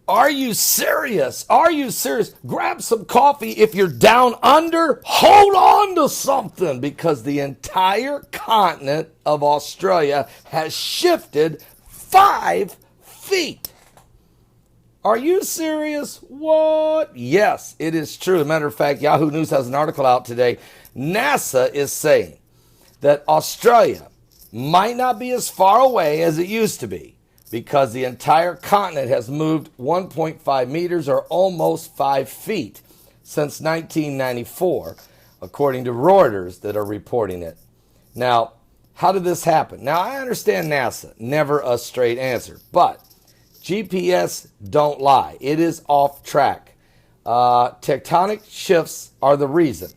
Are you serious? Are you serious? Grab some coffee. If you're down under, hold on to something because the entire continent of Australia has shifted 5 feet. Are you serious? What? Yes, it is true. As a matter of fact, Yahoo News has an article out today. NASA is saying that Australia might not be as far away as it used to be because the entire continent has moved 1.5 meters or almost 5 feet since 1994, according to Reuters that are reporting it. Now, how did this happen? Now, I understand NASA, never a straight answer, but GPS don't lie. It is off track. Tectonic shifts are the reason.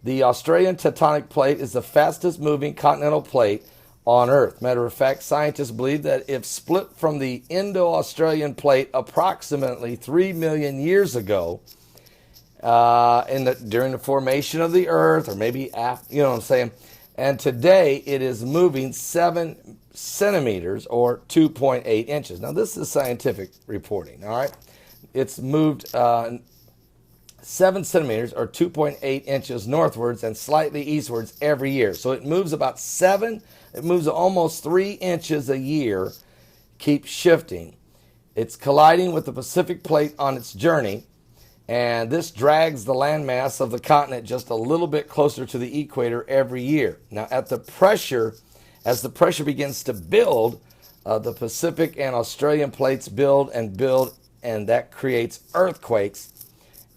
The Australian tectonic plate is the fastest moving continental plate on Earth. Matter of fact, scientists believe that if split from the Indo-Australian plate approximately 3 million years ago, during the formation of the Earth, or maybe after, you know what I'm saying, and today it is moving 7 centimeters or 2.8 inches. Now, this is scientific reporting, all right? It's moved 7 centimeters or 2.8 inches northwards and slightly eastwards every year. So it moves about it moves almost 3 inches a year, keeps shifting. It's colliding with the Pacific plate on its journey, and this drags the landmass of the continent just a little bit closer to the equator every year. Now, as the pressure begins to build, the Pacific and Australian plates build, and that creates earthquakes,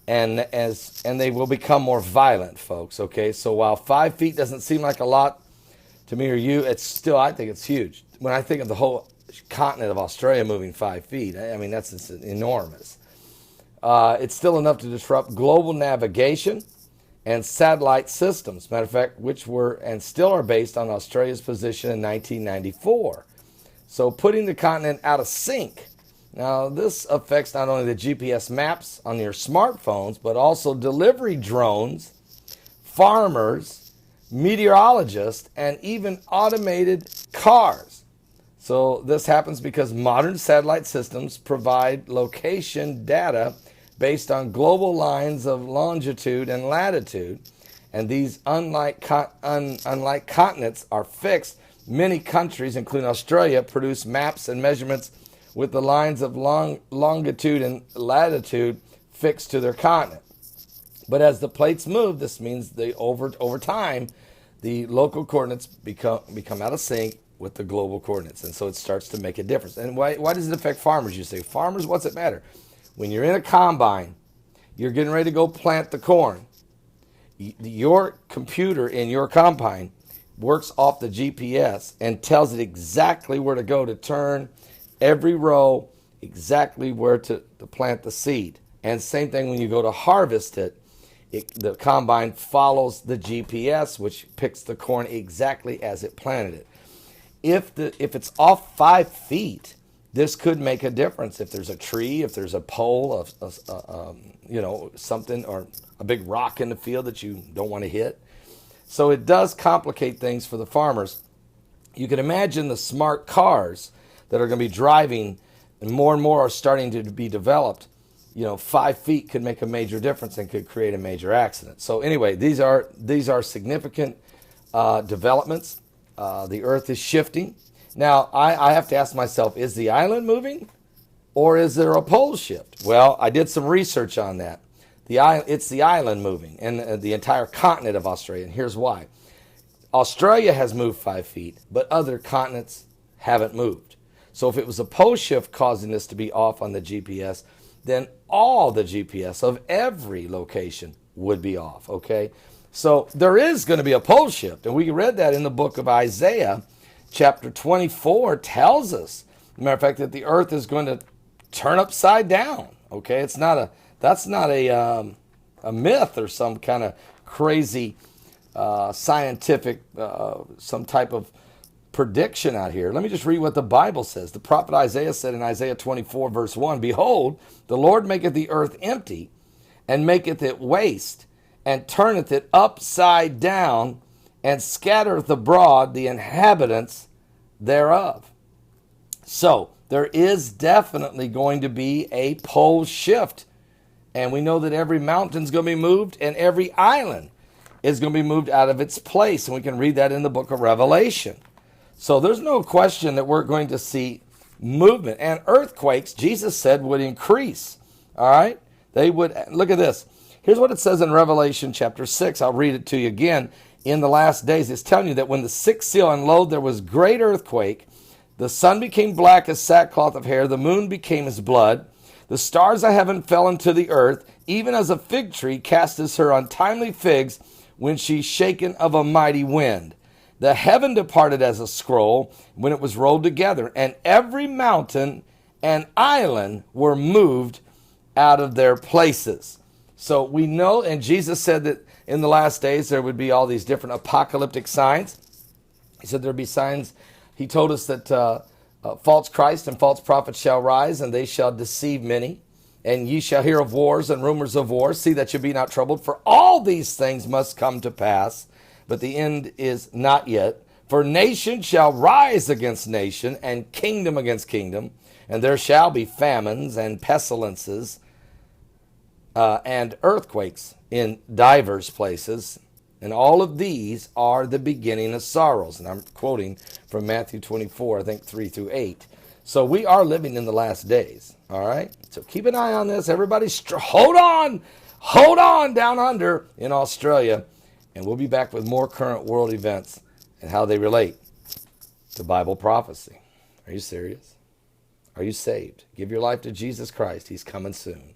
and they will become more violent, folks. Okay, so while 5 feet doesn't seem like a lot to me or you, it's still, I think it's huge. When I think of the whole continent of Australia moving 5 feet, I mean that's enormous. It's still enough to disrupt global navigation and satellite systems, matter of fact, which were and still are based on Australia's position in 1994. So putting the continent out of sync. Now, this affects not only the GPS maps on your smartphones, but also delivery drones, farmers, meteorologists, and even automated cars. So this happens because modern satellite systems provide location data based on global lines of longitude and latitude, and these, unlike continents, are fixed. Many countries, including Australia, produce maps and measurements with the lines of longitude and latitude fixed to their continent. But as the plates move, this means over time, the local coordinates become out of sync with the global coordinates, and so it starts to make a difference. And why does it affect farmers? You say, farmers, what's it matter? When you're in a combine, you're getting ready to go plant the corn. Your computer in your combine works off the GPS and tells it exactly where to go to turn every row, exactly where to plant the seed. And same thing when you go to harvest it, the combine follows the GPS, which picks the corn exactly as it planted it. If it's off 5 feet, this could make a difference. If there's a tree, if there's a pole, something, or a big rock in the field that you don't want to hit. So it does complicate things for the farmers. You can imagine the smart cars that are going to be driving, and more are starting to be developed. 5 feet could make a major difference and could create a major accident. So anyway, these are significant developments. The Earth is shifting. Now, I have to ask myself, is the island moving or is there a pole shift? Well, I did some research on that. It's the island moving and the entire continent of Australia, and here's why. Australia has moved 5 feet, but other continents haven't moved. So if it was a pole shift causing this to be off on the GPS, then all the GPS of every location would be off, okay? So there is going to be a pole shift, and we read that in the book of Isaiah. Chapter 24 tells us, as a matter of fact, that the earth is going to turn upside down, okay? That's not a myth or some kind of crazy scientific, some type of prediction out here. Let me just read what the Bible says. The prophet Isaiah said in Isaiah 24, verse 1, "Behold, the Lord maketh the earth empty, and maketh it waste, and turneth it upside down, and scattereth abroad the inhabitants thereof." So, there is definitely going to be a pole shift. And we know that every mountain is going to be moved and every island is going to be moved out of its place. And we can read that in the book of Revelation. So there's no question that we're going to see movement. And earthquakes, Jesus said, would increase. All right? They would. Look at this. Here's what it says in Revelation chapter 6. I'll read it to you again. In the last days, it's telling you that when the sixth seal unloaded, there was great earthquake. The sun became black as sackcloth of hair. The moon became as blood. The stars of heaven fell into the earth, even as a fig tree casteth her untimely figs when she's shaken of a mighty wind. The heaven departed as a scroll when it was rolled together, and every mountain and island were moved out of their places. So we know, and Jesus said that in the last days there would be all these different apocalyptic signs. He said there'd be signs. He told us that false Christ and false prophets shall rise, and they shall deceive many. And ye shall hear of wars and rumors of wars. See that you be not troubled, for all these things must come to pass, but the end is not yet. For nation shall rise against nation, and kingdom against kingdom, and there shall be famines and pestilences and earthquakes in divers places. And all of these are the beginning of sorrows. And I'm quoting from Matthew 24, I think 3 through 8. So we are living in the last days. All right. So keep an eye on this. Everybody hold on down under in Australia. And we'll be back with more current world events and how they relate to Bible prophecy. Are you serious? Are you saved? Give your life to Jesus Christ. He's coming soon.